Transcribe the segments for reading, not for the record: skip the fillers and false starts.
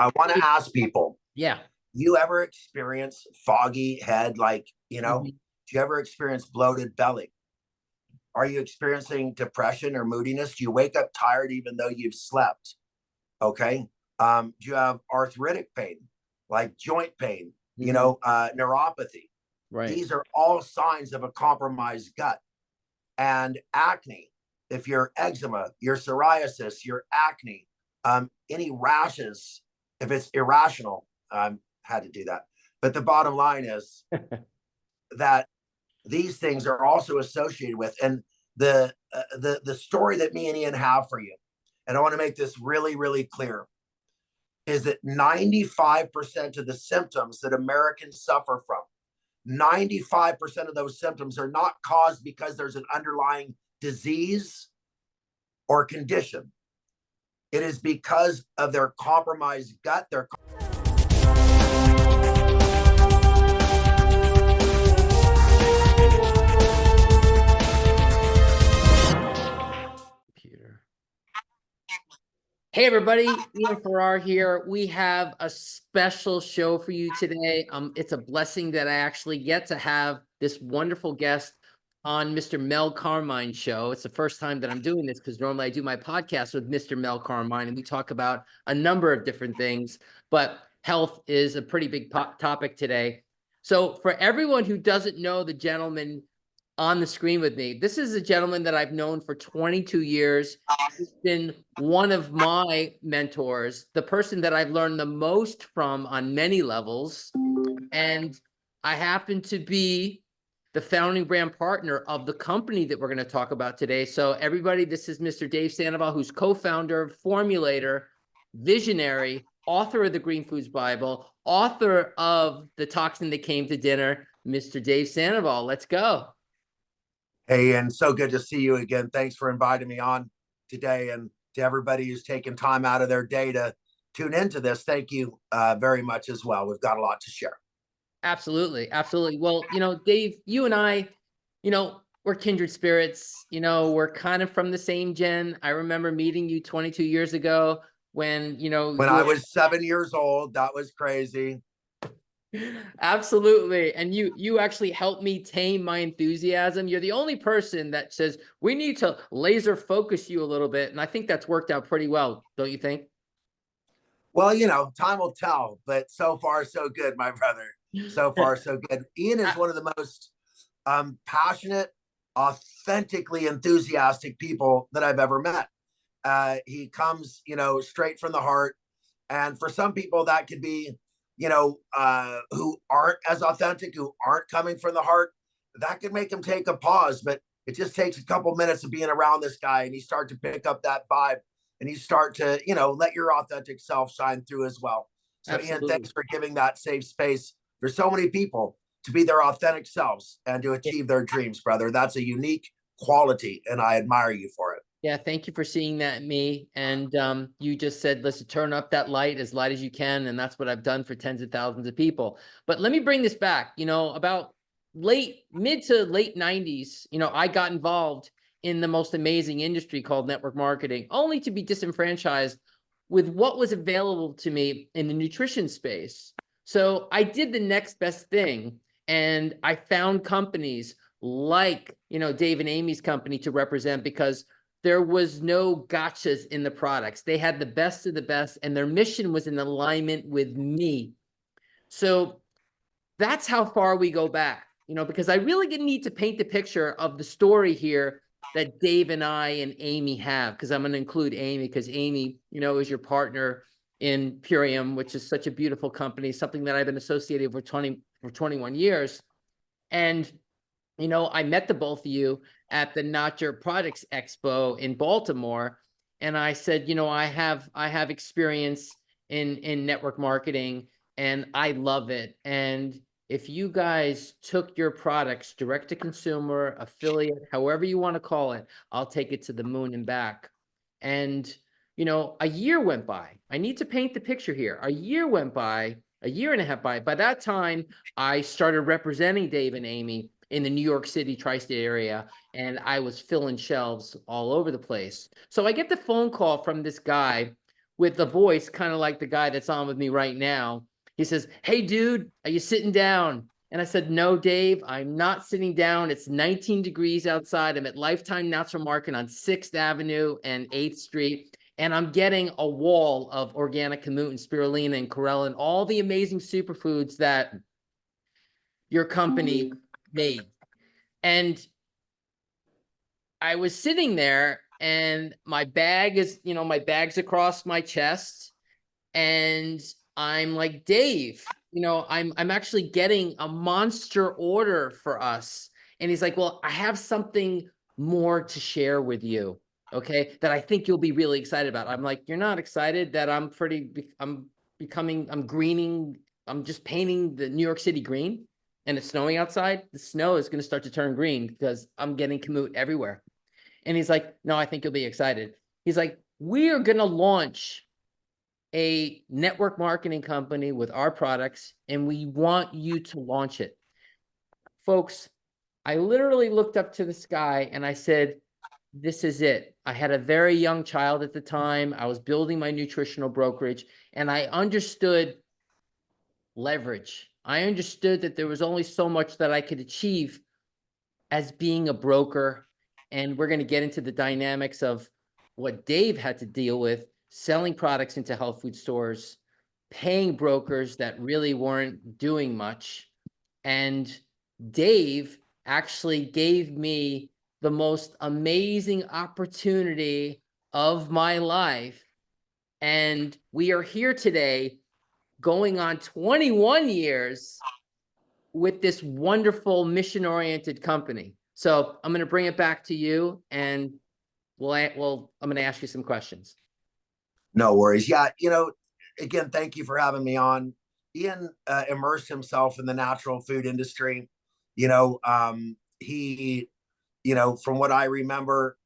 I want to ask people, Yeah. you ever experience foggy head? Mhm. Do you ever experience bloated belly? Are you experiencing depression or moodiness? Do you wake up tired even though you've slept? Okay. Do you have arthritic pain, like joint pain, Mhm. neuropathy? Right. These are all signs of a compromised gut. And acne, if you're eczema, your psoriasis, your acne, any rashes, if it's irrational, had to do that. But the bottom line is that these things are also associated with, and the story that me and Ian have for you, and I want to make this really, really clear, is that 95% of the symptoms that Americans suffer from, 95% of those symptoms are not caused because there's an underlying disease or condition. It is because of their compromised gut, their Computer. Hey everybody, Ian Farrar here. We have a special show for you today. It's a blessing that I actually get to have this wonderful guest on Mr. Mel Carmine's show. It's the first time that I'm doing this because normally I do my podcast with Mr. Mel Carmine and we talk about a number of different things, but health is a pretty big topic today. So for everyone who doesn't know the gentleman on the screen with me, this is a gentleman that I've known for 22 years. He's been one of my mentors, the person that I've learned the most from on many levels. And I happen to be the founding brand partner of the company that we're going to talk about today. So everybody, this is Mr. Dave Sandoval, who's co-founder, formulator, visionary, author of the Green Foods Bible, author of The Toxin That Came to Dinner, Mr. Dave Sandoval. Let's go. Hey, and so good to see you again. Thanks for inviting me on today. And to everybody who's taken time out of their day to tune into this, thank you very much as well. We've got a lot to share. Absolutely. Absolutely. Well, Dave, you and I, we're kindred spirits. We're kind of from the same gen. I remember meeting you 22 years ago when, When you I were was 7 years old, that was crazy. absolutely. And you actually helped me tame my enthusiasm. You're the only person that says we need to laser focus you a little bit. And I think that's worked out pretty well, don't you think? Well, time will tell, but so far, so good, my brother. So far, so good. Ian is one of the most passionate, authentically enthusiastic people that I've ever met. He comes, straight from the heart. And for some people, that could be, who aren't as authentic, who aren't coming from the heart. That could make them take a pause. But it just takes a couple minutes of being around this guy, and you start to pick up that vibe, and you start to, let your authentic self shine through as well. So, Ian, Absolutely. thanks for giving that safe space for so many people to be their authentic selves and to achieve their dreams, brother. That's a unique quality, and I admire you for it. Yeah, thank you for seeing that in me. And you just said, listen, turn up that light as you can. And that's what I've done for tens of thousands of people. But let me bring this back, about mid to late 90s, I got involved in the most amazing industry called network marketing, only to be disenfranchised with what was available to me in the nutrition space. So I did the next best thing. And I found companies like, Dave and Amy's company to represent because there was no gotchas in the products. They had the best of the best, and their mission was in alignment with me. So that's how far we go back, because I really need to paint the picture of the story here that Dave and I and Amy have, because I'm going to include Amy, because Amy, is your partner in Purium, which is such a beautiful company, something that I've been associated with for 21 years. And I met the both of you at the Not Your Products Expo in Baltimore, and I said, I have experience in network marketing, and I love it. And if you guys took your products direct to consumer, affiliate, however you want to call it, I'll take it to the moon and back. And a year went by. I need to paint the picture here. A year went by, a year and a half by. By that time, I started representing Dave and Amy in the New York City tri-state area, and I was filling shelves all over the place. So I get the phone call from this guy with a voice kind of like the guy that's on with me right now. He says, "Hey, dude, are you sitting down?" And I said, "No, Dave, I'm not sitting down. It's 19 degrees outside. I'm at Lifetime Natural Market on 6th Avenue and 8th Street. And I'm getting a wall of organic kamut and spirulina and chlorella and all the amazing superfoods that your company made." And I was sitting there and my bag is, my bag's across my chest. And I'm like, "Dave, I'm actually getting a monster order for us." And he's like, "Well, I have something more to share with you. Okay. That I think you'll be really excited about." I'm like, "You're not excited that I'm greening. I'm just painting the New York City green and it's snowing outside. The snow is going to start to turn green because I'm getting kamut everywhere." And he's like, "No, I think you'll be excited." He's like, "We are going to launch a network marketing company with our products, and we want you to launch it." Folks, I literally looked up to the sky and I said, "This is it." I had a very young child at the time. I was building my nutritional brokerage, and I understood leverage. I understood that there was only so much that I could achieve as being a broker. And we're going to get into the dynamics of what Dave had to deal with selling products into health food stores, paying brokers that really weren't doing much. And Dave actually gave me the most amazing opportunity of my life. And we are here today going on 21 years with this wonderful mission-oriented company. So I'm going to bring it back to you, and I'm going to ask you some questions. No worries. Yeah, again, thank you for having me on. Ian immersed himself in the natural food industry. He, from what I remember,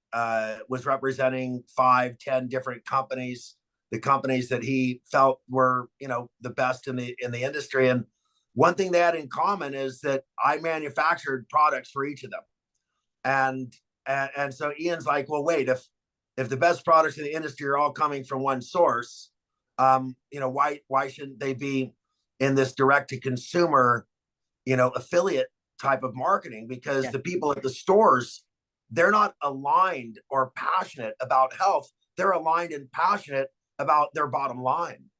was representing 5, 10 different companies, the companies that he felt were, the best in the industry. And one thing they had in common is that I manufactured products for each of them. And so Ian's like, "Well, wait, if the best products in the industry are all coming from one source, why shouldn't they be in this direct to consumer, affiliate type of marketing? Because the people at the stores, they're not aligned or passionate about health. They're aligned and passionate about their bottom line."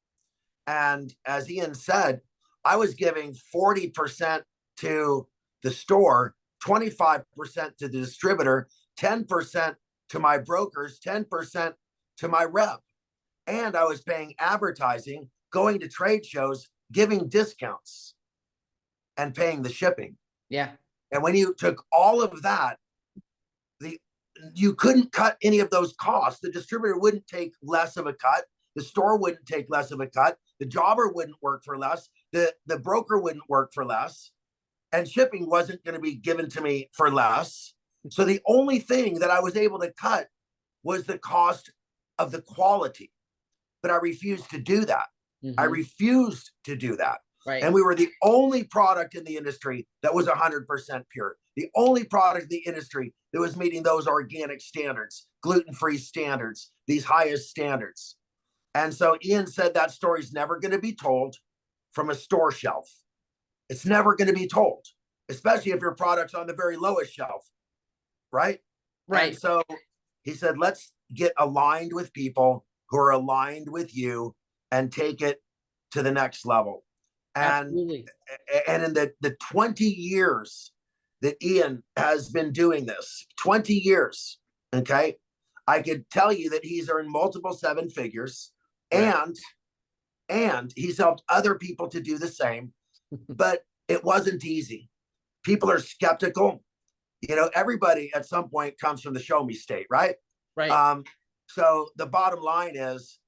And as Ian said, I was giving 40% to the store, 25% to the distributor, 10% to my brokers, 10% to my rep. And I was paying advertising, going to trade shows, giving discounts, and paying the shipping. Yeah. And when you took all of that, you couldn't cut any of those costs. The distributor wouldn't take less of a cut. The store wouldn't take less of a cut. The jobber wouldn't work for less. The broker wouldn't work for less. And shipping wasn't going to be given to me for less. So the only thing that I was able to cut was the cost of the quality. But I refused to do that. Mm-hmm. I refused to do that. Right. And we were the only product in the industry that was 100% pure. The only product in the industry that was meeting those organic standards, gluten-free standards, these highest standards. And so Ian said that story's never going to be told from a store shelf. It's never going to be told, especially if your product's on the very lowest shelf, right? Right. And so he said, let's get aligned with people who are aligned with you and take it to the next level. Absolutely. And in the 20 years that Ian has been doing this, 20 years, okay, I could tell you that he's earned multiple 7 figures. Right. And he's helped other people to do the same, but it wasn't easy. People are skeptical. Everybody at some point comes from the show me state, right? Right. So the bottom line is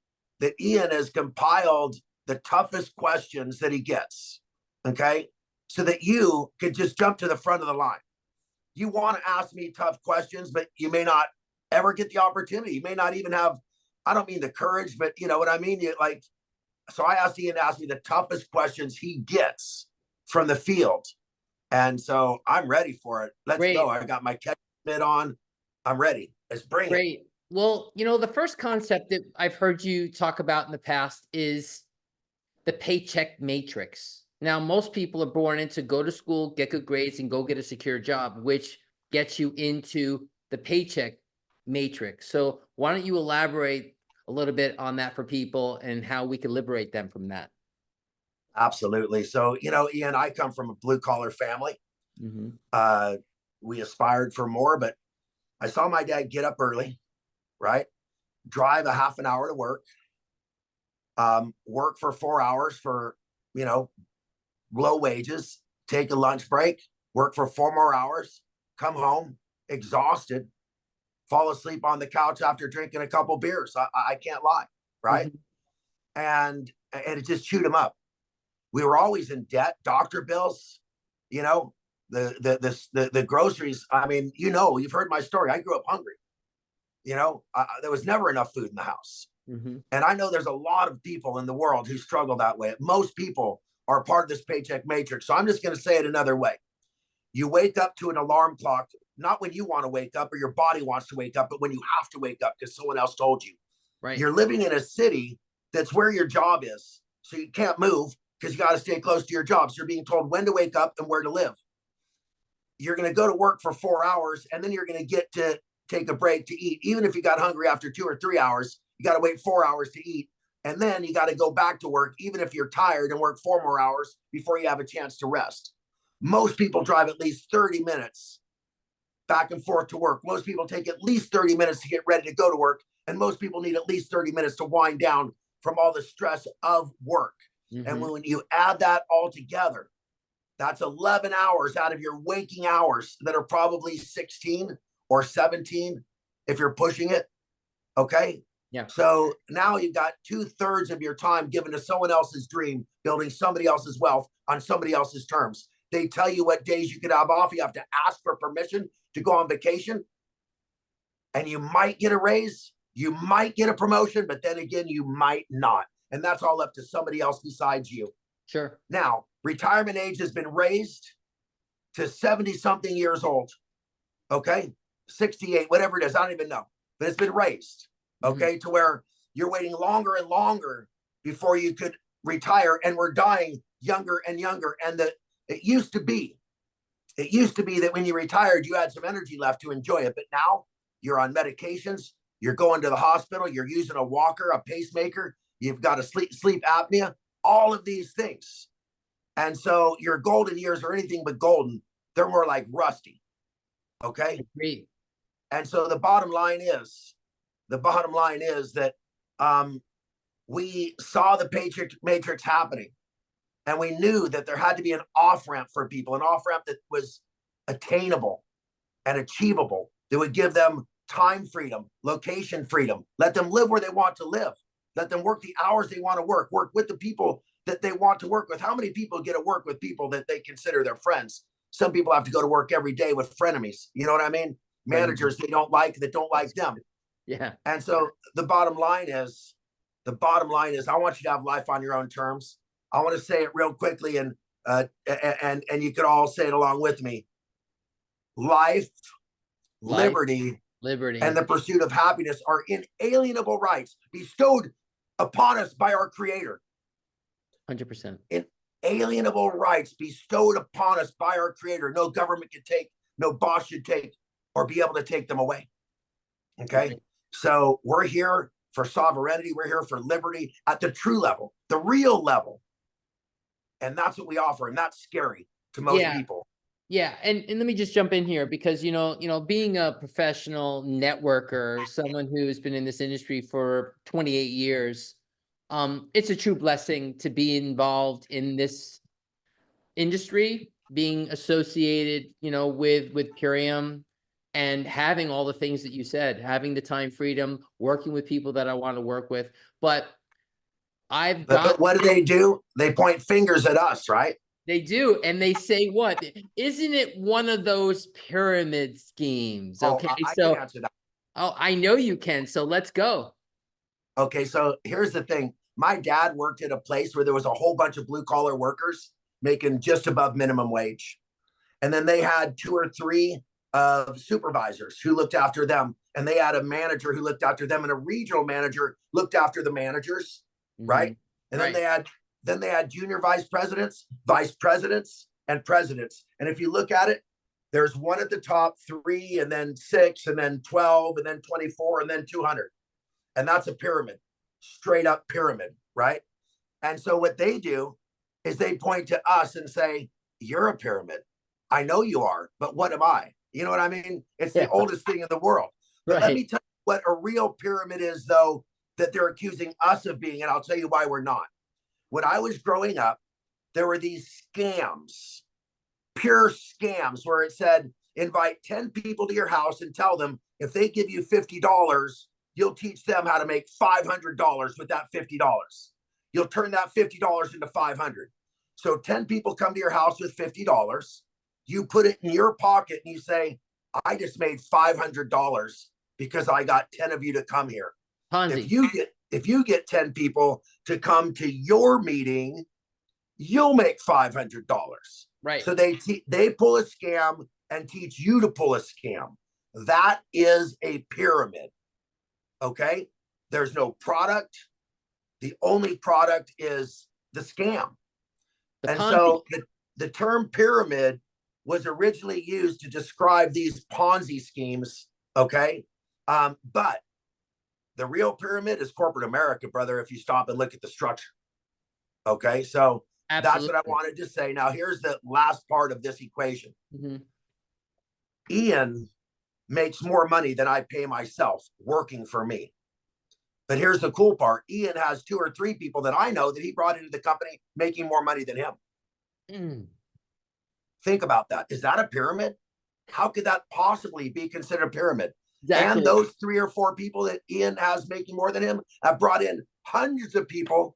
that Ian has compiled the toughest questions that he gets, okay? So that you could just jump to the front of the line. You want to ask me tough questions, but you may not ever get the opportunity. You may not even have, I don't mean the courage, but you know what I mean? So I asked Ian to ask me the toughest questions he gets from the field. And so I'm ready for it. Let's go. I got my catch mitt on. I'm ready. Let's bring it. Well, the first concept that I've heard you talk about in the past is the paycheck matrix. Now, most people are born into go to school, get good grades, and go get a secure job, which gets you into the paycheck matrix. So why don't you elaborate a little bit on that for people and how we can liberate them from that? Absolutely. So, Ian, I come from a blue collar family. Mhm. Uh, we aspired for more, but I saw my dad get up early, right? Drive a half an hour to work, work for 4 hours for, you know, low wages, take a lunch break, work for 4 more hours, come home exhausted, fall asleep on the couch after drinking a couple beers. I can't lie, right? Mhm. And it just chewed him up. We were always in debt, doctor bills, you know, the groceries. I mean, you've heard my story. I grew up hungry. There was never enough food in the house. Mhm. And I know there's a lot of people in the world who struggle that way. Most people are part of this paycheck matrix. So I'm just going to say it another way. You wake up to an alarm clock, not when you want to wake up or your body wants to wake up, but when you have to wake up because someone else told you. Right. You're living in a city that's where your job is. So you can't move because you got to stay close to your job. So you're being told when to wake up and where to live. You're going to go to work for 4 hours and then you're going to get to take a break to eat. Even if you got hungry after 2 or 3 hours, you got to wait 4 hours to eat. And then you got to go back to work, even if you're tired, and work 4 more hours before you have a chance to rest. Most people drive at least 30 minutes back and forth to work. Most people take at least 30 minutes to get ready to go to work. And most people need at least 30 minutes to wind down from all the stress of work. And Mhm. when you add that all together, that's 11 hours out of your waking hours that are probably 16 or 17 if you're pushing it. Okay. Yeah. So now you've got 2/3 of your time given to someone else's dream, building somebody else's wealth on somebody else's terms. They tell you what days you could have off. You have to ask for permission to go on vacation. And you might get a raise, you might get a promotion, but then again, you might not. And that's all up to somebody else besides you. Sure. Now, retirement age has been raised to 70 something years old. Okay. 68, whatever it is. I don't even know, but it's been raised. Mhm. Okay. To where you're waiting longer and longer before you could retire. And we're dying younger and younger. And it used to be, that when you retired, you had some energy left to enjoy it. But now you're on medications, you're going to the hospital, you're using a walker, a pacemaker, you've got a sleep apnea, all of these things. And so your golden years are anything but golden. They're more like rusty. Okay. Agreed. And so the bottom line is that we saw the paycheck matrix happening. And we knew that there had to be an off ramp for people, an off ramp that was attainable and achievable, that would give them time freedom, location freedom, let them live where they want to live, let them work the hours they want to work with the people that they want to work with. How many people get to work with people that they consider their friends? Some people have to go to work every day with frenemies. You know what I mean? Right. Managers they don't like, that don't like them. Yeah. And so I want you to have life on your own terms. I want to say it real quickly, and you could all say it along with me. Life, Life, liberty, and liberty. the pursuit of happiness are inalienable rights bestowed upon us by our Creator. 100%. Inalienable rights bestowed upon us by our Creator. No government can take, no boss should take, or be able to take them away. Okay. Right. So we're here for sovereignty. We're here for liberty at the true level, the real level. And that's what we offer. And that's scary to most Yeah. people. Yeah, and let me just jump in here because being a professional networker, someone who's been in this industry for 28 years, it's a true blessing to be involved in this industry, being associated, with Purium and having all the things that you said, having the time freedom, working with people that I want to work with. But I've got But what do? They point fingers at us, right? They do, and they say what? Isn't it one of those pyramid schemes? Oh, Okay, I can so answer that. I know you can. So let's go. Okay, so here's the thing. My dad worked at a place where there was a whole bunch of blue collar workers making just above minimum wage. And then they had two or three supervisors who looked after them. and they had a manager who looked after them, and a regional manager looked after the managers, right? And Right. then they had junior vice presidents, and presidents. And if you look at it, there's one at the top, 3, and then 6, and then 12, and then 24, and then 200. And that's a pyramid, straight up pyramid, right? And so what they do is they point to us and say, you're a pyramid. I know you are, but what am I? You know what I mean? It's the oldest thing in the world. But let me tell you what a real pyramid is, though, that they're accusing us of being, and I'll tell you why we're not. When I was growing up, there were these scams, pure scams, where it said, invite 10 people to your house and tell them if they give you $50, you'll teach them how to make $500 with that $50. You'll turn that $50 into 500. So 10 people come to your house with $50. You put it in your pocket and you say, I just made $500 because I got 10 of you to come here. Ponzi. If you get 10 people to come to your meeting, you'll make $500. Right. So they pull a scam and teach you to pull a scam. That is a pyramid. Okay? There's no product. The only product is the scam. And so the term pyramid was originally used to describe these Ponzi schemes. Okay. But the real pyramid is corporate America, brother, if you stop and look at the structure. Okay. So that's what I wanted to say. Now, here's the last part of this equation. Ian makes more money than I pay myself working for me. But here's the cool part. Ian has 2 or 3 people that I know that he brought into the company making more money than him. Think about that. Is that a pyramid? How could that possibly be considered a pyramid? Exactly. And those 3 or 4 people that Ian has making more than him have brought in hundreds of people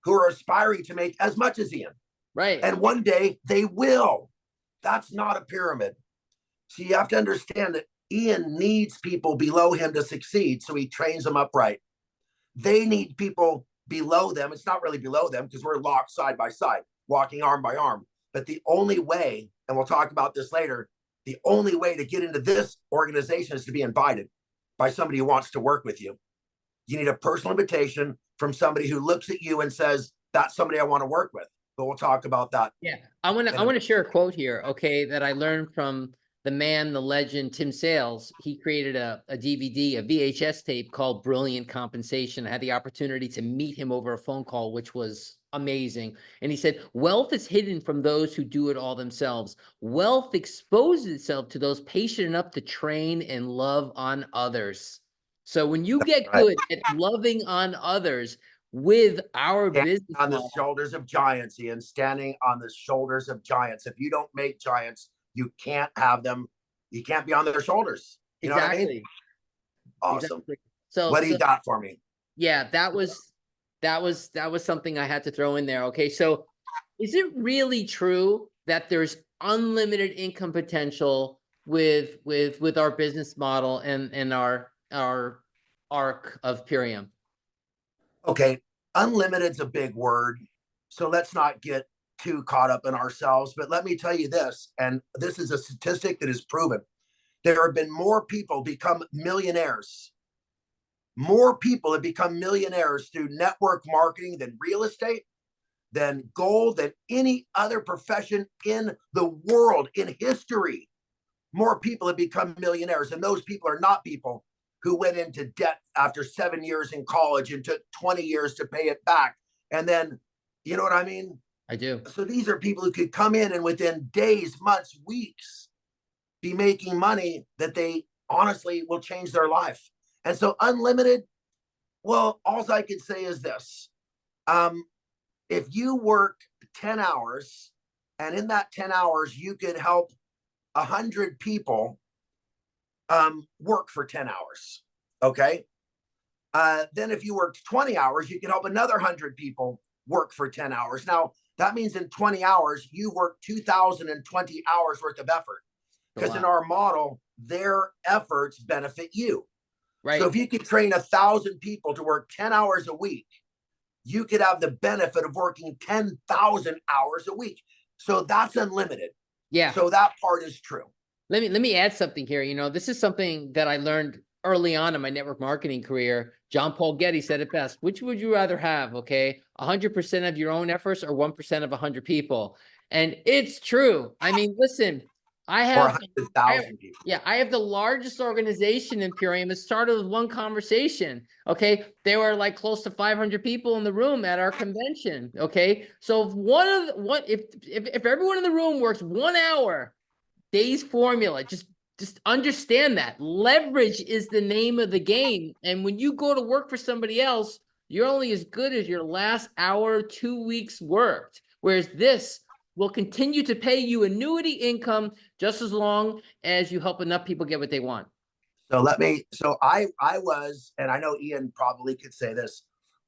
who are aspiring to make as much as Ian. Right. And one day they will. That's not a pyramid. So you have to understand that Ian needs people below him to succeed. So he trains them upright. They need people below them. It's not really below them because we're locked side by side, walking arm by arm. But the only way, and we'll talk about this later, the only way to get into this organization is to be invited by somebody who wants to work with you. You need a personal invitation from somebody who looks at you and says, that's somebody I want to work with. But we'll talk about that. Yeah. I want to share a quote here, okay, that I learned from the man, the legend, Tim Sales. He created a DVD, a VHS tape called Brilliant Compensation. I had the opportunity to meet him over a phone call, which was amazing. And he said, wealth is hidden from those who do it all themselves. Wealth exposes itself to those patient enough to train and love on others. So when you get good at loving on others with our business on the shoulders of giants, Ian, standing on the shoulders of giants. If you don't make giants, you can't have them. You can't be on their shoulders. You know what I mean? Awesome. Exactly. So what do you got for me? Yeah, that was something I had to throw in there. Okay. So is it really true that there's unlimited income potential with our business model and our arc of Purium? Okay. Unlimited's a big word. So let's not get too caught up in ourselves. But let me tell you this, and this is a statistic that is proven. There have been more people become millionaires. More people have become millionaires through network marketing than real estate, than gold, than any other profession in the world, in history. More people have become millionaires. And those people are not people who went into debt after 7 years in college and took 20 years to pay it back. And then, you know what I mean? I do. So these are people who could come in and within days, months, weeks, be making money that they honestly will change their life. And so unlimited, well, all I can say is this. If you work 10 hours and in that 10 hours, you could help 100 people work for 10 hours. Okay. Then if you worked 20 hours, you could help another 100 people work for 10 hours. Now, that means in 20 hours, you work 2,020 hours worth of effort. Because in our model, their efforts benefit you. Right. So if you could train 1,000 people to work 10 hours a week, you could have the benefit of working 10,000 hours a week. So that's unlimited. Yeah. So that part is true. Let me add something here. You know, this is something that I learned early on in my network marketing career, John Paul Getty said it best. Which would you rather have? Okay. 100% of your own efforts or 1% of 100 people. And it's true. I mean, listen, I Or have, 100,000 people. yeah, I have the largest organization in Purium. It started with one conversation. Okay. There were like close to 500 people in the room at our convention. Okay. So if everyone in the room works 1 hour, Day's formula, just understand that leverage is the name of the game. And when you go to work for somebody else, you're only as good as your last hour, 2 weeks worked. Whereas this will continue to pay you annuity income just as long as you help enough people get what they want. So I was, and I know Ian probably could say this,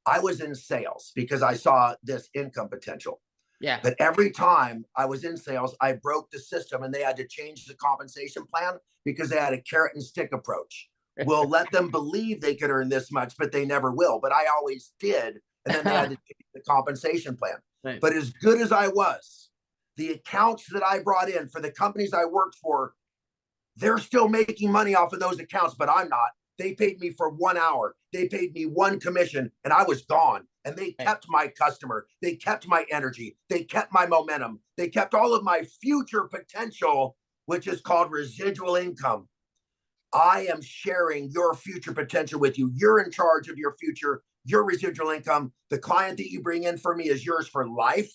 I was in sales because I saw this income potential. Yeah. But every time I was in sales, I broke the system and they had to change the compensation plan because they had a carrot and stick approach. We'll let them believe they could earn this much, but they never will. But I always did. And then they had to change the compensation plan. Right. But as good as I was, the accounts that I brought in for the companies I worked for, they're still making money off of those accounts, but I'm not. They paid me for 1 hour. They paid me one commission and I was gone. And they kept my customer. They kept my energy. They kept my momentum. They kept all of my future potential, which is called residual income. I am sharing your future potential with you. You're in charge of your future, your residual income. The client that you bring in for me is yours for life,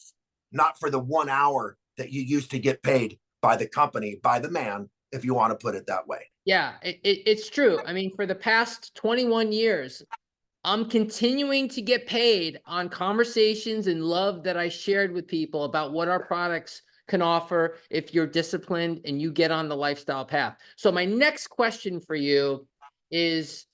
not for the 1 hour that you used to get paid by the company, by the man, if you want to put it that way. Yeah, it's true. I mean, for the past 21 years, I'm continuing to get paid on conversations and love that I shared with people about what our products can offer if you're disciplined and you get on the lifestyle path. So my next question for you is,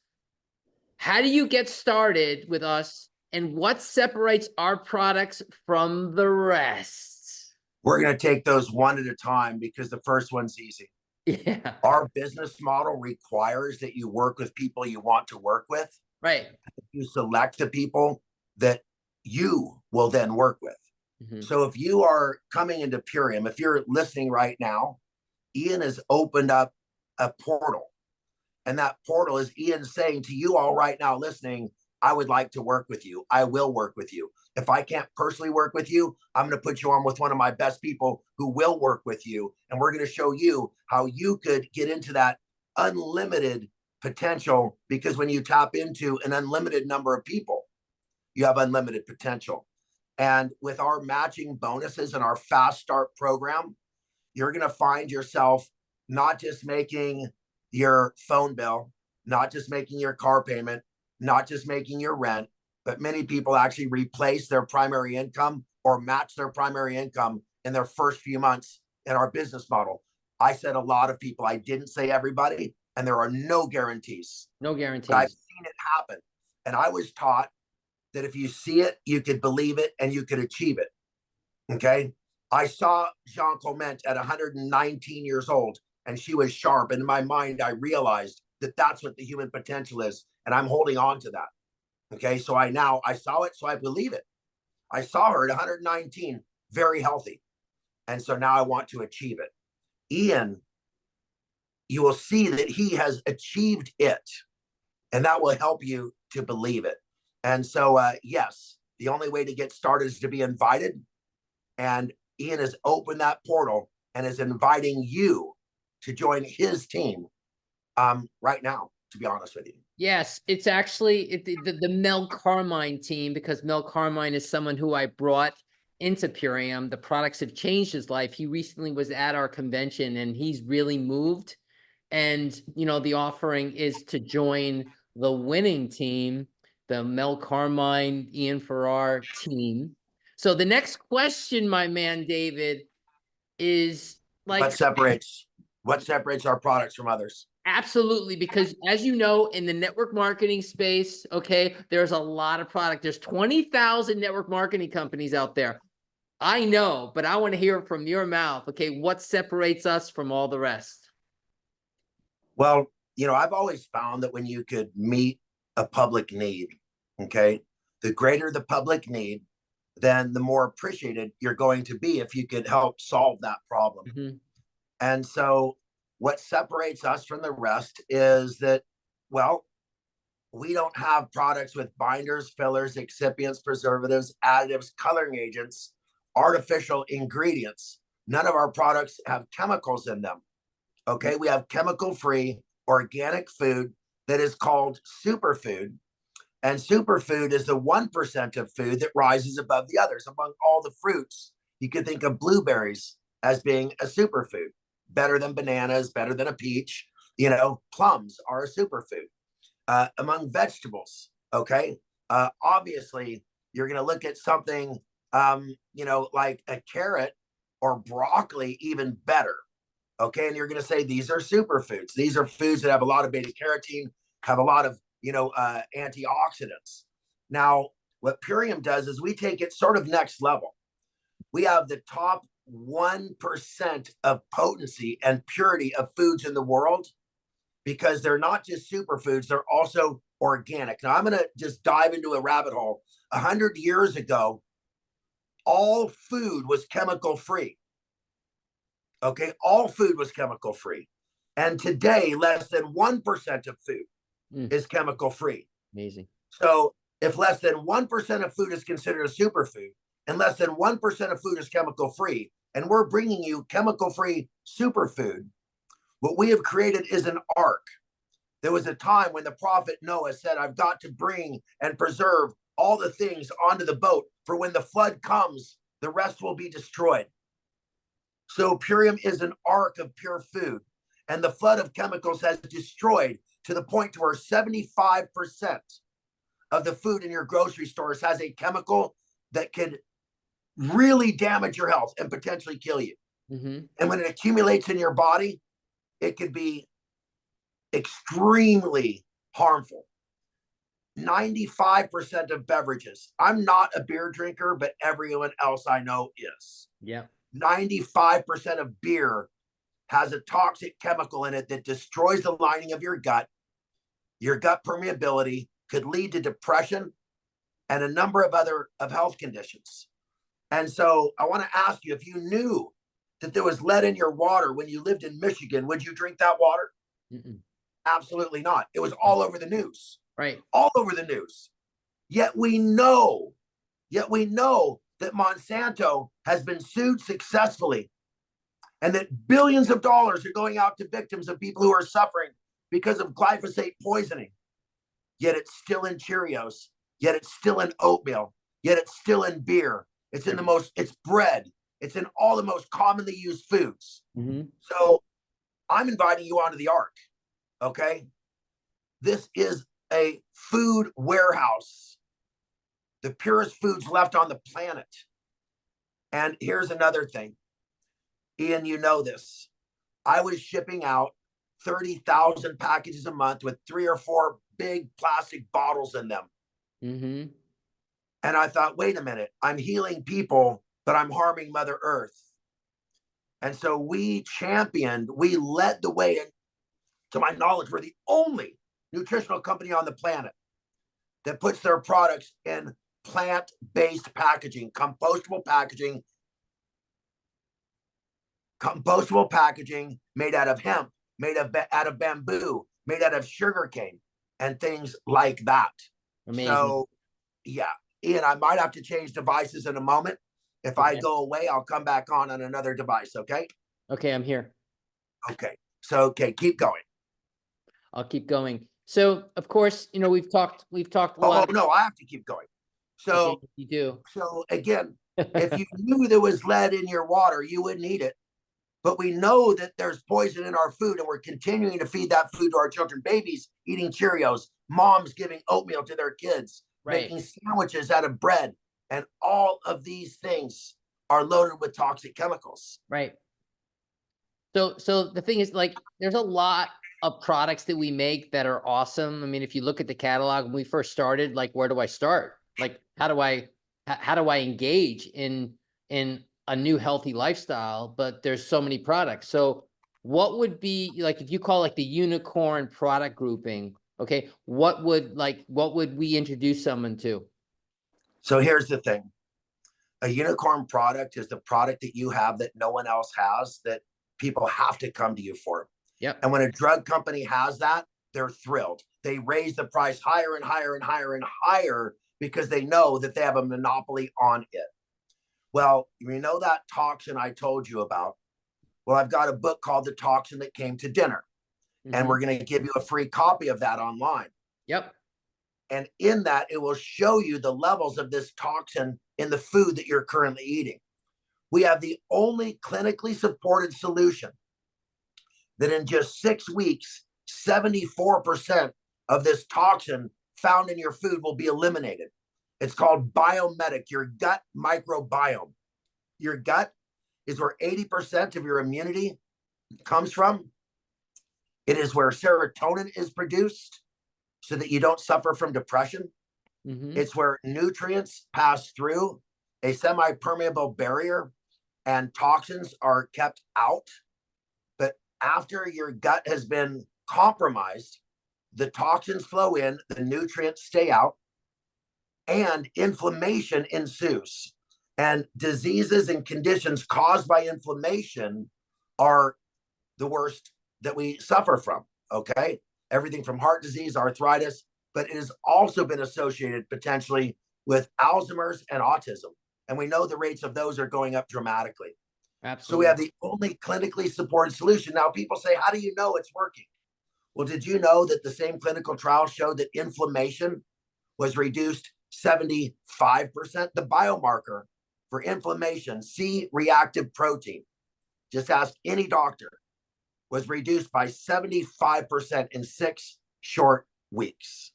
how do you get started with us and what separates our products from the rest? We're going to take those one at a time because the first one's easy. Yeah. Our business model requires that you work with people you want to work with. Right. You select the people that you will then work with. Mm-hmm. So if you are coming into Purium, if you're listening right now, Ian has opened up a portal. And that portal is Ian saying to you all right now listening, I would like to work with you. I will work with you. If I can't personally work with you, I'm going to put you on with one of my best people who will work with you. And we're going to show you how you could get into that unlimited potential, because when you tap into an unlimited number of people, you have unlimited potential. And with our matching bonuses and our fast start program, you're going to find yourself not just making your phone bill, not just making your car payment, not just making your rent, but many people actually replace their primary income or match their primary income in their first few months in our business model. I said a lot of people, I didn't say everybody, and there are no guarantees. No guarantees. But I've seen it happen. And I was taught that if you see it, you could believe it and you could achieve it. Okay. I saw Jean Clement at 119 years old and she was sharp. And in my mind, I realized that that's what the human potential is. And I'm holding on to that. Okay. So I saw it. So I believe it. I saw her at 119, very healthy. And so now I want to achieve it. Ian, you will see that he has achieved it. And that will help you to believe it. And so, yes, the only way to get started is to be invited. And Ian has opened that portal and is inviting you to join his team right now, to be honest with you. Yes, it's actually the Mel Carmine team, because Mel Carmine is someone who I brought into Purium. The products have changed his life. He recently was at our convention and he's really moved. And, you know, the offering is to join the winning team, the Mel Carmine, Ian Farrar team. So the next question, my man, David, is like, what separates our products from others? Absolutely, because as you know, in the network marketing space, okay, there's a lot of product. There's 20,000 network marketing companies out there. I know, but I want to hear it from your mouth. Okay, what separates us from all the rest? Well, you know, I've always found that when you could meet a public need, okay, the greater the public need, then the more appreciated you're going to be if you could help solve that problem. Mm-hmm. And so what separates us from the rest is that Well, we don't have products with binders, fillers, excipients, preservatives, additives, coloring agents, artificial ingredients. None of our products have chemicals in them. Okay, we have chemical-free organic food that is called superfood. And superfood is the 1% of food that rises above the others. Among all the fruits, you could think of blueberries as being a superfood, better than bananas, better than a peach. You know, plums are a superfood. Among vegetables, okay, obviously, you're going to look at something, you know, like a carrot or broccoli, even better. Okay, and you're going to say these are superfoods. These are foods that have a lot of beta carotene, have a lot of, you know, antioxidants. Now, what Purium does is we take it sort of next level. We have the top 1% of potency and purity of foods in the world, because they're not just superfoods, they're also organic. Now, I'm going to just dive into a rabbit hole. 100 years ago, all food was chemical free. Okay, all food was chemical free. And today, less than 1% of food is chemical free. Amazing. So if less than 1% of food is considered a superfood and less than 1% of food is chemical free, and we're bringing you chemical free superfood, what we have created is an ark. There was a time when the prophet Noah said, I've got to bring and preserve all the things onto the boat, for when the flood comes, the rest will be destroyed. So Purium is an ark of pure food, and the flood of chemicals has destroyed to the point to where 75% of the food in your grocery stores has a chemical that could really damage your health and potentially kill you. And when it accumulates in your body, it could be extremely harmful. 95% of beverages. I'm not a beer drinker, but everyone else I know is. Yeah. 95% of beer has a toxic chemical in it that destroys the lining of your gut. Your gut permeability could lead to depression and a number of other health conditions. And so I want to ask you, if you knew that there was lead in your water when you lived in Michigan, would you drink that water? Absolutely not. It was all over the news. Right. All over the news. Yet we know that Monsanto has been sued successfully, and that billions of dollars are going out to victims of people who are suffering because of glyphosate poisoning. Yet it's still in Cheerios. Yet it's still in oatmeal. Yet it's still in beer. It's in it's bread. It's in all the most commonly used foods. So I'm inviting you onto the ark. Okay. This is a food warehouse, the purest foods left on the planet. And here's another thing. Ian, you know this. I was shipping out 30,000 packages a month with 3 or 4 big plastic bottles in them. And I thought, wait a minute, I'm healing people, but I'm harming Mother Earth. And so we led the way. And to my knowledge, we're the only nutritional company on the planet that puts their products in plant-based packaging, compostable packaging made out of hemp, made out of bamboo, made out of sugarcane, and things like that. Amazing. So, yeah, Ian, I might have to change devices in a moment. If I go away, I'll come back on another device, okay? Okay, I'm here. Okay, so, keep going. I'll keep going. So, of course, you know, we've talked a lot. Oh, no, I have to keep going. So, okay, you do. So, again, if you knew there was lead in your water, you wouldn't eat it. But we know that there's poison in our food, and we're continuing to feed that food to our children. Babies eating Cheerios, moms giving oatmeal to their kids, making sandwiches out of bread. And all of these things are loaded with toxic chemicals. Right. So the thing is, like, there's a lot of products that we make that are awesome. I mean, if you look at the catalog when we first started, like, where do I start? Like, how do I engage in a new healthy lifestyle? But there's so many products. So what would be, like, if you call, like, the unicorn product grouping, okay, what would we introduce someone to? So here's the thing. A unicorn product is the product that you have that no one else has, that people have to come to you for. Yep. And when a drug company has that, they're thrilled. They raise the price higher and higher and higher and higher because they know that they have a monopoly on it. Well, you know that toxin I told you about? Well, I've got a book called The Toxin That Came to Dinner, and we're going to give you a free copy of that online. Yep. And in that, it will show you the levels of this toxin in the food that you're currently eating. We have the only clinically supported solution that in just 6 weeks, 74% of this toxin found in your food will be eliminated. It's called Biomedic, your gut microbiome. Your gut is where 80% of your immunity comes from. It is where serotonin is produced so that you don't suffer from depression. It's where nutrients pass through a semi-permeable barrier and toxins are kept out. But after your gut has been compromised, the toxins flow in, the nutrients stay out, and inflammation ensues. And diseases and conditions caused by inflammation are the worst that we suffer from, okay? Everything from heart disease, arthritis, but it has also been associated potentially with Alzheimer's and autism. And we know the rates of those are going up dramatically. Absolutely. So we have the only clinically supported solution. Now people say, how do you know it's working? Well, did you know that the same clinical trial showed that inflammation was reduced 75%? The biomarker for inflammation, C-reactive protein, just ask any doctor, was reduced by 75% in 6 short weeks.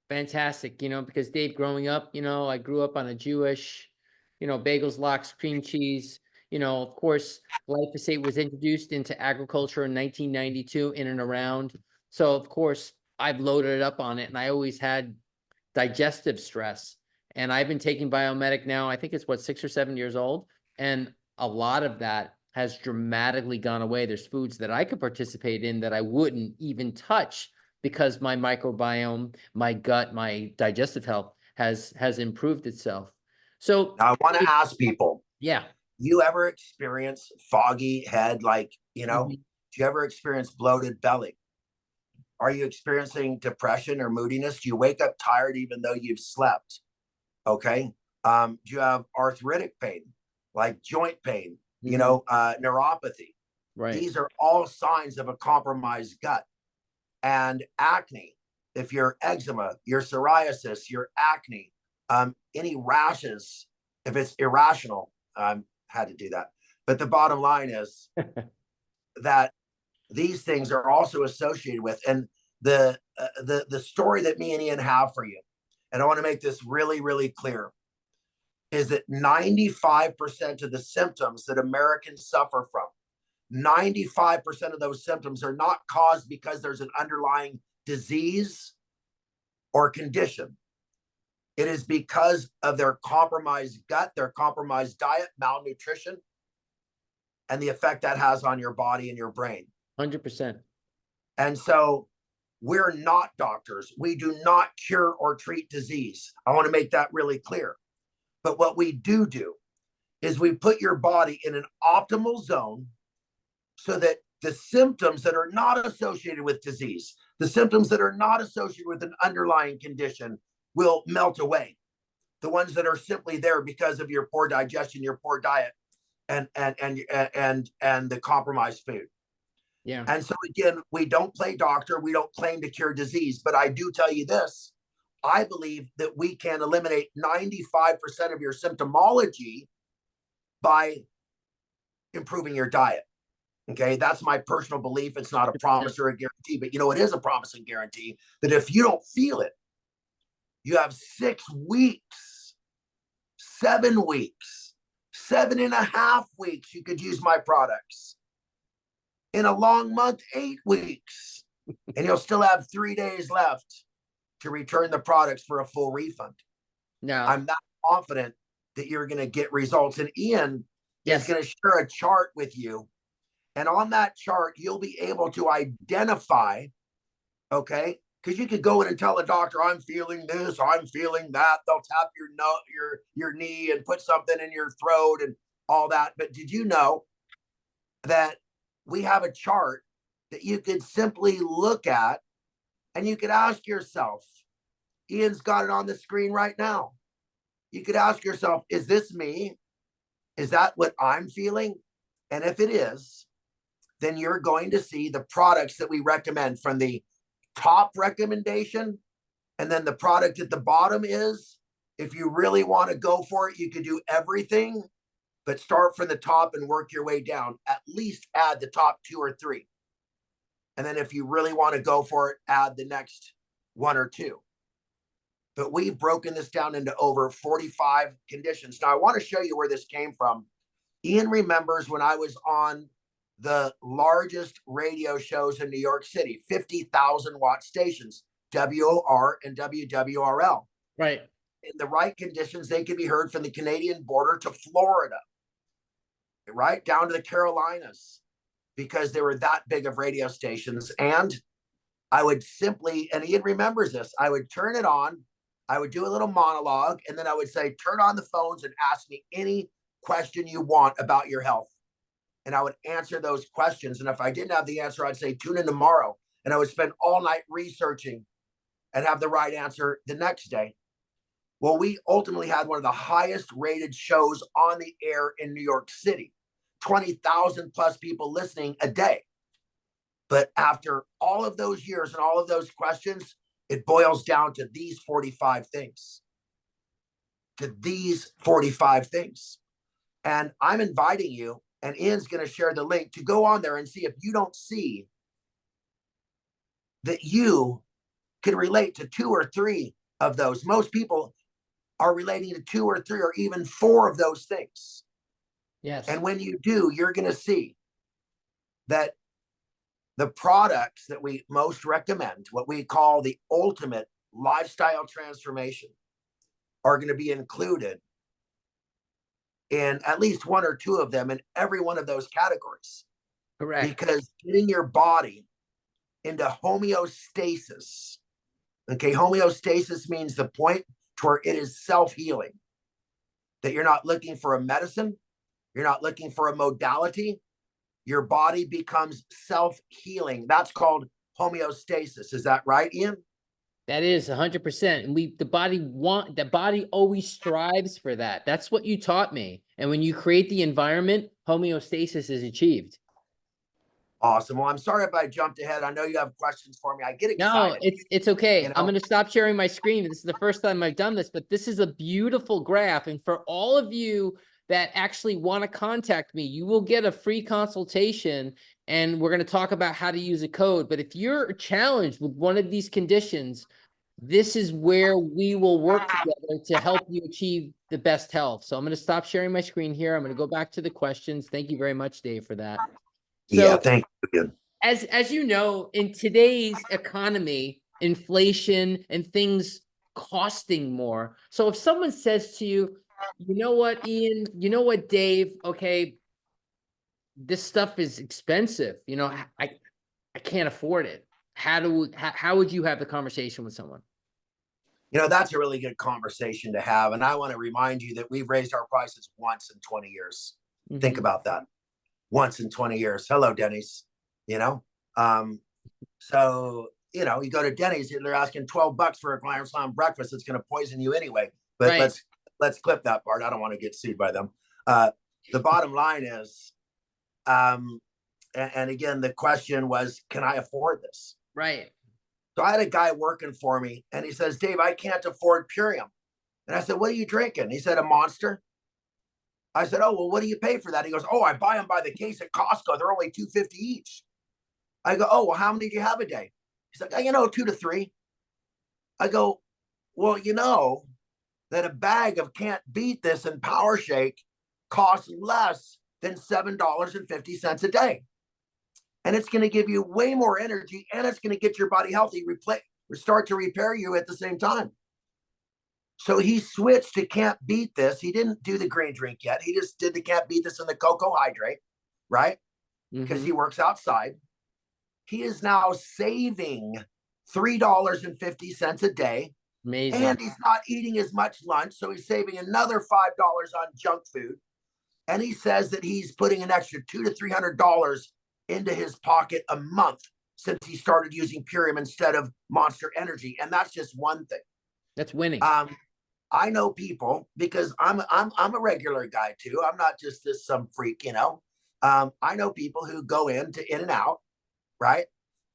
Fantastic. Because Dave, growing up, I grew up on a Jewish, bagels, lox, cream cheese. Of course, glyphosate was introduced into agriculture in 1992 in and around. So, of course, I've loaded it up on it, and I always had digestive stress. And I've been taking Biomedic now, I think it's 6 or 7 years old. And a lot of that has dramatically gone away. There's foods that I could participate in that I wouldn't even touch because my microbiome, my gut, my digestive health has improved itself. So now I want to ask people, yeah, you ever experience foggy head? Like, do you ever experience bloated belly? Are you experiencing depression or moodiness? Do you wake up tired even though you've slept? Okay. Do you have arthritic pain, like joint pain, neuropathy? Right. These are all signs of a compromised gut. And acne, if your eczema, your psoriasis, your acne, any rashes, if it's irrational, had to do that. But the bottom line is that these things are also associated with, and the story that me and Ian have for you, and I want to make this really, really clear, is that 95% of the symptoms that Americans suffer from, 95% of those symptoms are not caused because there's an underlying disease or condition. It is because of their compromised gut, their compromised diet, malnutrition, and the effect that has on your body and your brain. 100%. And so we're not doctors. We do not cure or treat disease. I want to make that really clear. But what we do is we put your body in an optimal zone so that the symptoms that are not associated with disease, the symptoms that are not associated with an underlying condition will melt away. The ones that are simply there because of your poor digestion, your poor diet, and the compromised food. Yeah. And so again, we don't play doctor. We don't claim to cure disease, but I do tell you this. I believe that we can eliminate 95% of your symptomology by improving your diet. Okay, that's my personal belief. It's not a promise or a guarantee, but it is a promise and guarantee that if you don't feel it, you have 6 weeks, 7 weeks, 7.5 weeks, you could use my products. In a long month, 8 weeks, and you'll still have 3 days left to return the products for a full refund. No, I'm not confident that you're going to get results. And Ian is going to share a chart with you. And on that chart, you'll be able to identify, okay, because you could go in and tell a doctor, I'm feeling this, I'm feeling that. They'll tap your knee and put something in your throat and all that. But did you know that we have a chart that you could simply look at and you could ask yourself, Ian's got it on the screen right now. You could ask yourself, is this me? Is that what I'm feeling? And if it is, then you're going to see the products that we recommend from the top recommendation. And then the product at the bottom is, if you really want to go for it, you could do everything, but start from the top and work your way down. At least add the top 2 or 3. And then if you really want to go for it, add the next 1 or 2. But we've broken this down into over 45 conditions. Now, I want to show you where this came from. Ian remembers when I was on the largest radio shows in New York City, 50,000 watt stations, WOR and WWRL. Right. In the right conditions, they could be heard from the Canadian border to Florida, right down to the Carolinas, because they were that big of radio stations. And I would simply, and Ian remembers this, I would turn it on, I would do a little monologue, and then I would say, turn on the phones and ask me any question you want about your health. And I would answer those questions. And if I didn't have the answer, I'd say, tune in tomorrow. And I would spend all night researching and have the right answer the next day. Well, we ultimately had one of the highest rated shows on the air in New York City, 20,000 plus people listening a day. But after all of those years and all of those questions, it boils down to these 45 things. And I'm inviting you, and Ian's going to share the link, to go on there and see if you don't see that you can relate to 2 or 3 of those. Most people are relating to 2 or 3 or even 4 of those things. Yes. And when you do, you're going to see that the products that we most recommend, what we call the ultimate lifestyle transformation, are going to be included in at least 1 or 2 of them in every one of those categories. Correct. Because getting your body into homeostasis, okay, homeostasis means the point to where it is self-healing, that you're not looking for a medicine, you're not looking for a modality, your body becomes self-healing. That's called homeostasis. Is that right, Ian? That is 100%. And the body always strives for that. That's what you taught me. And when you create the environment, homeostasis is achieved. Awesome. Well, I'm sorry if I jumped ahead. I know you have questions for me. I get excited. No, it's okay. You know? I'm going to stop sharing my screen. This is the first time I've done this, but this is a beautiful graph. And for all of you that actually want to contact me, you will get a free consultation, and we're going to talk about how to use a code. But if you're challenged with one of these conditions, this is where we will work together to help you achieve the best health. So I'm going to stop sharing my screen here. I'm going to go back to the questions. Thank you very much, Dave, for that. Yeah, thank you. As you know, in today's economy, inflation and things costing more. So if someone says to you, you know what, Ian, you know what, Dave, okay, this stuff is expensive. You know, I can't afford it. How would you have the conversation with someone? You know, that's a really good conversation to have. And I want to remind you that we've raised our prices once in 20 years. Mm-hmm. Think about that. Once in 20 years. Hello, Denny's. You know, so, you know, you go to Denny's, they're asking $12 for a Grand Slam breakfast. It's going to poison you anyway. But right. let's clip that part. I don't want to get sued by them. The bottom line is, and again, the question was, can I afford this? Right. So I had a guy working for me, and he says, Dave, I can't afford Purium. And I said, what are you drinking? He said, a Monster. I said, oh, well, what do you pay for that? He goes, oh, I buy them by the case at Costco. They're only $2.50 each. I go, oh, well, how many do you have a day? He's like, oh, you know, 2 to 3. I go, well, you know that a bag of Can't Beat This and Power Shake costs less than $7.50 a day. And it's going to give you way more energy, and it's going to get your body healthy, start to repair you at the same time. So he switched to Can't Beat This. He didn't do the green drink yet. He just did the Can't Beat This and the Cocoa Hydrate, right? Because he works outside. He is now saving $3.50 a day. Amazing. And he's not eating as much lunch. So he's saving another $5 on junk food. And he says that he's putting an extra $200 to $300 into his pocket a month since he started using Purium instead of Monster Energy. And that's just one thing. That's winning. I know people, because I'm a regular guy too. I'm not just this some freak, you know. I know people who go into In-N-Out, right?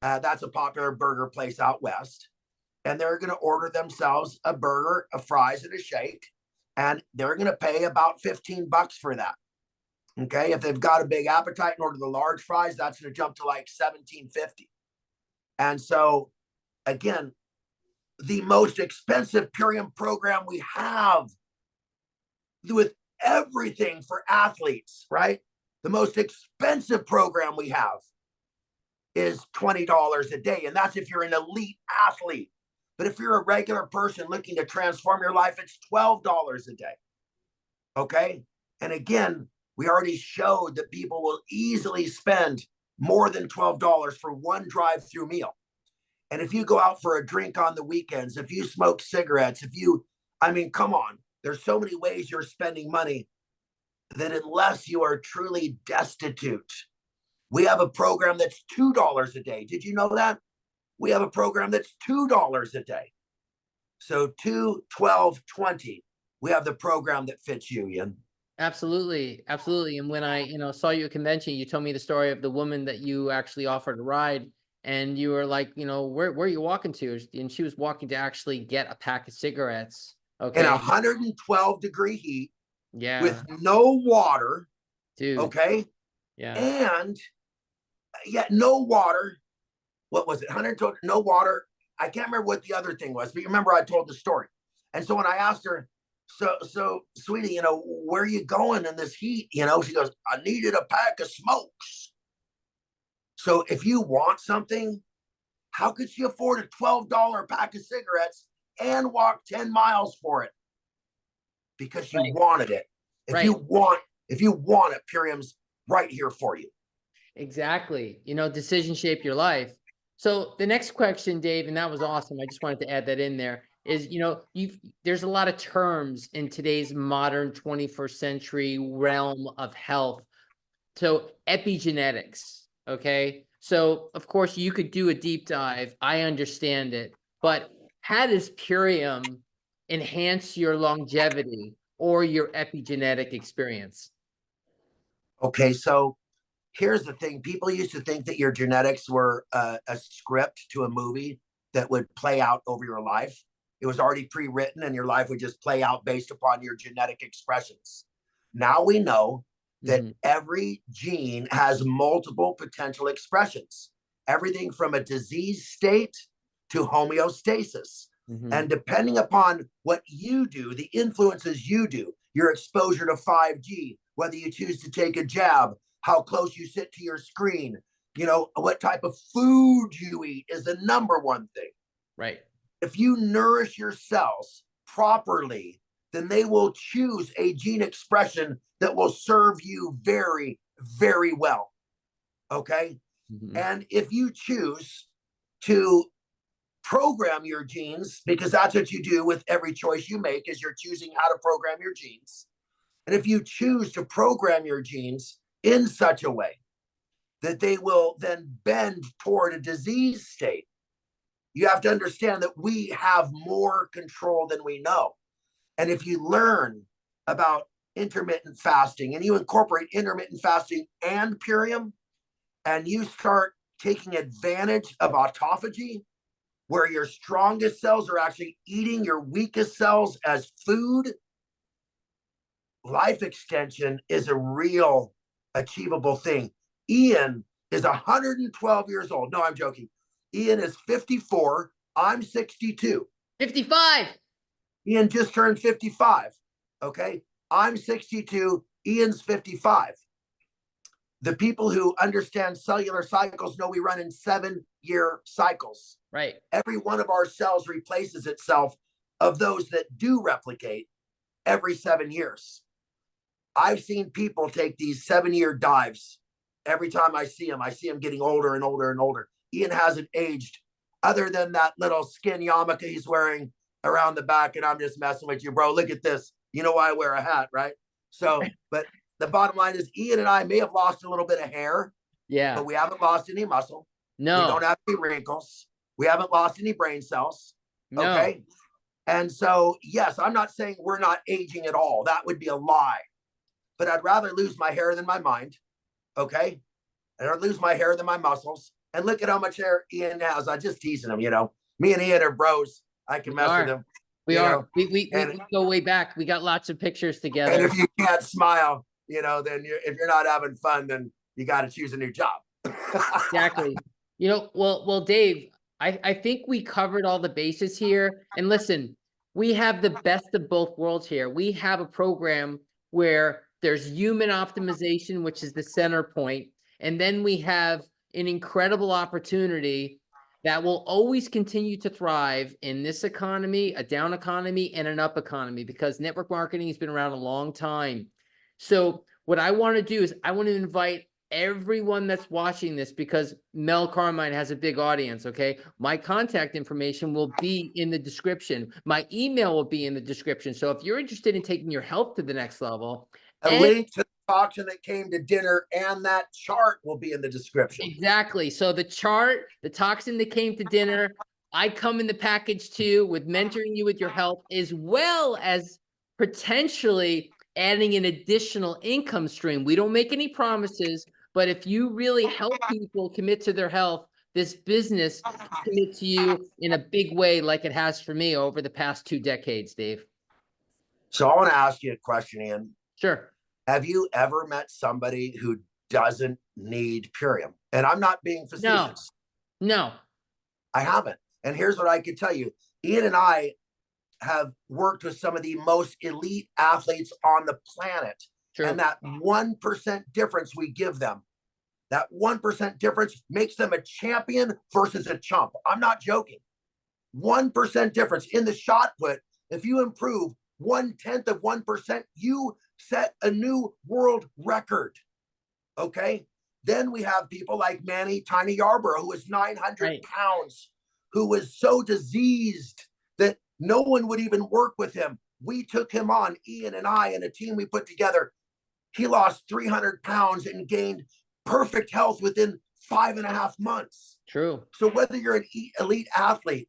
That's a popular burger place out west, and they're going to order themselves a burger, a fries, and a shake, and they're going to pay about $15 for that. Okay, if they've got a big appetite and order the large fries, that's going to jump to like $17.50. And so, again, the most expensive Purium program we have, with everything for athletes, right? The most expensive program we have is $20 a day. And that's if you're an elite athlete. But if you're a regular person looking to transform your life, it's $12 a day. Okay. And again, we already showed that people will easily spend more than $12 for one drive-through meal. And if you go out for a drink on the weekends, if you smoke cigarettes, I mean, come on, there's so many ways you're spending money that unless you are truly destitute, we have a program that's $2 a day. Did you know that? We have a program that's $2 a day. So 2, 12, 20. We have the program that fits you, Ian. Absolutely. Absolutely. And when I, saw you at convention, you told me the story of the woman that you actually offered a ride, and you were like, where are you walking to? And she was walking to actually get a pack of cigarettes. Okay. In 112-degree heat. Yeah. With no water. Dude. Okay. Yeah. And no water. What was it? 112, no water. I can't remember what the other thing was, but you remember I told the story. And so when I asked her, so sweetie, where are you going in this heat? She goes, I needed a pack of smokes. So if you want something, how could she afford a $12 pack of cigarettes and walk 10 miles for it? Because she wanted it. If you want it, Purium's right here for you. Exactly. Decisions shape your life. So the next question, Dave, and that was awesome. I just wanted to add that in there, is, there's a lot of terms in today's modern 21st century realm of health. So epigenetics, okay? So of course you could do a deep dive. I understand it, but how does Purium enhance your longevity or your epigenetic experience? Okay, so here's the thing. People used to think that your genetics were a script to a movie that would play out over your life. It was already pre-written and your life would just play out based upon your genetic expressions. Now we know that every gene has multiple potential expressions, everything from a disease state to homeostasis. And depending upon what you do, the influences you do, your exposure to 5G, whether you choose to take a jab, how close you sit to your screen, what type of food you eat is the number one thing. Right. If you nourish your cells properly, then they will choose a gene expression that will serve you very, very well. Okay. And if you choose to program your genes, because that's what you do with every choice you make, is you're choosing how to program your genes. And if you choose to program your genes in such a way that they will then bend toward a disease state, you have to understand that we have more control than we know. And if you learn about intermittent fasting and you incorporate intermittent fasting and Purium, and you start taking advantage of autophagy, where your strongest cells are actually eating your weakest cells as food, life extension is a real achievable thing. Ian is 112 years old. No, I'm joking. Ian is 54. I'm 62. 55. Ian just turned 55. Okay. I'm 62. Ian's 55. The people who understand cellular cycles know we run in 7-year cycles. Right. Every one of our cells replaces itself, of those that do replicate, every 7 years. I've seen people take these 7-year dives. Every time I see them getting older and older and older. Ian hasn't aged, other than that little skin yarmulke he's wearing around the back. And I'm just messing with you, bro. Look at this. You know why I wear a hat, right? So, but the bottom line is Ian and I may have lost a little bit of hair, Yeah. but we haven't lost any muscle. We don't No, have any wrinkles. We haven't lost any brain cells. no. Okay. And so, yes, I'm not saying we're not aging at all. That would be a lie. But I'd rather lose my hair than my mind. Okay. And I'd lose my hair than my muscles. And look at how much hair Ian has. I just teasing him, Me and Ian are bros. I can We mess with are. him, We you are. know. We And go way back. We got lots of pictures and together. if you can't smile, then if you're not having fun, then you got to choose a new job. Exactly. Well, Dave, I think we covered all the bases here. And listen, we have the best of both worlds here. We have a program where there's human optimization, which is the center point, and then we have an incredible opportunity that will always continue to thrive in this economy, a down economy, and an up economy, because network marketing has been around a long time. So what I want to do is I want to invite everyone that's watching this, because Mel Carmine has a big audience. Okay. My contact information will be in the description. My email will be in the description. So if you're interested in taking your health to the next level, A and link to the auction that came to dinner and that chart will be in the description. exactly. So the chart, the toxin that came to dinner, I come in the package too, with mentoring you with your health, as well as potentially adding an additional income stream. We don't make any promises, but if you really help people commit to their health, this business can commit to you in a big way, like it has for me over the past 2 decades, Dave. So I want to ask you a question, Ian. Sure. Have you ever met somebody who doesn't need Purium? And I'm not being No, facetious. no. I haven't. And here's what I could tell you. Ian and I have worked with some of the most elite athletes on the planet. True. And that 1% difference we give them, that 1% difference makes them a champion versus a chump. I'm not joking. 1% difference in the shot put. If you improve 1/10 of 1%, you set a new world record. Okay. Then we have people like Manny Tiny Yarborough, who was 900 pounds, who was so diseased that no one would even work with him. We took him on, Ian and I, and a team we put together. He lost 300 pounds and gained perfect health within 5.5 months. True. So whether you're an elite athlete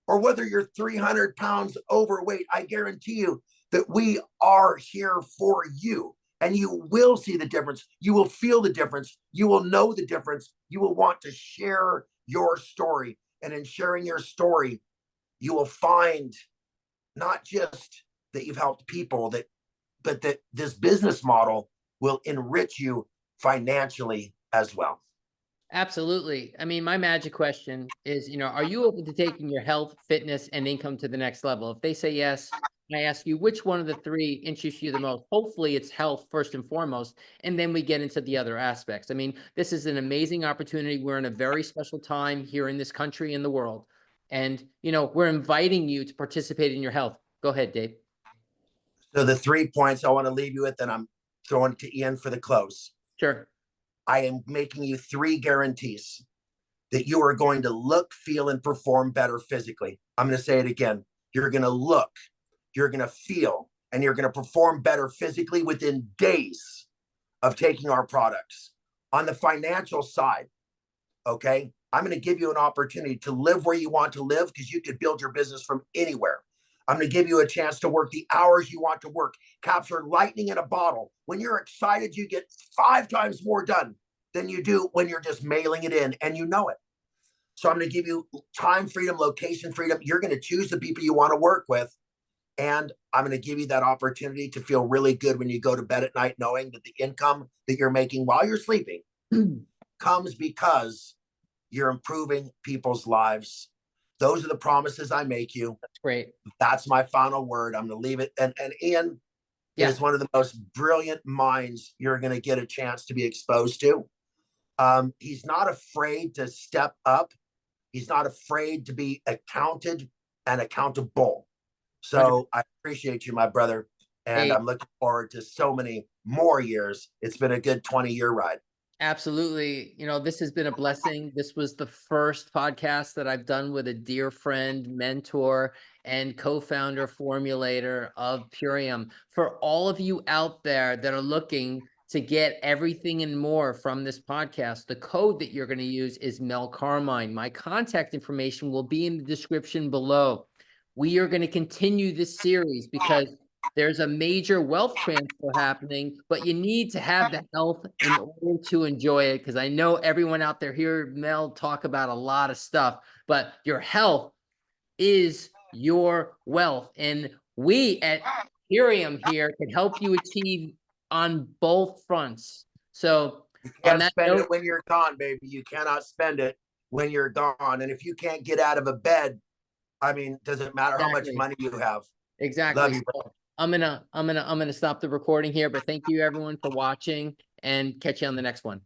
or whether you're 300 pounds overweight, I guarantee you that we are here for you. And you will see the difference. You will feel the difference. You will know the difference. You will want to share your story. And in sharing your story, you will find not just that you've helped people, but that this business model will enrich you financially as well. Absolutely. I mean, my magic question is, are you open to taking your health, fitness, and income to the next level? If they say yes, I ask you, which one of the three interests you the most? Hopefully it's health first and foremost, and then we get into the other aspects. I mean, this is an amazing opportunity. We're in a very special time here in this country and the world. And, we're inviting you to participate in your health. Go ahead, Dave. So the 3 points I want to leave you with, and I'm throwing to Ian for the close. Sure. I am making you 3 guarantees that you are going to look, feel, and perform better physically. I'm going to say it again. You're going to look, you're going to feel, and you're going to perform better physically within days of taking our products. On the financial side, okay, I'm going to give you an opportunity to live where you want to live, because you could build your business from anywhere. I'm going to give you a chance to work the hours you want to work, capture lightning in a bottle. When you're excited, you get 5 times more done than you do when you're just mailing it in, and you know it. So I'm going to give you time freedom, location freedom. You're going to choose the people you want to work with. And I'm going to give you that opportunity to feel really good when you go to bed at night, knowing that the income that you're making while you're sleeping comes because you're improving people's lives. Those are the promises I make you. That's great. That's my final word. I'm going to leave it. And Ian is one of the most brilliant minds you're going to get a chance to be exposed to. He's not afraid to step up. He's not afraid to be accounted and accountable. So I appreciate you, my brother. And I'm looking forward to so many more years. It's been a good 20-year ride. Absolutely. This has been a blessing. This was the first podcast that I've done with a dear friend, mentor, and co-founder formulator of Purium. For all of you out there that are looking to get everything and more from this podcast, the code that you're going to use is Mel Carmine. My contact information will be in the description below. We are going to continue this series because there's a major wealth transfer happening, but you need to have the health in order to enjoy it. Because I know everyone out there hear Mel talk about a lot of stuff, but your health is your wealth. And we at Ethereum here can help you achieve on both fronts. So You on can't that spend it note, when you're gone, baby. You cannot spend it when you're gone. And if you can't get out of a bed, I mean, does it matter how much exactly, money you have? exactly. Love you, bro. So I'm gonna stop the recording here, but thank you everyone for watching and catch you on the next one.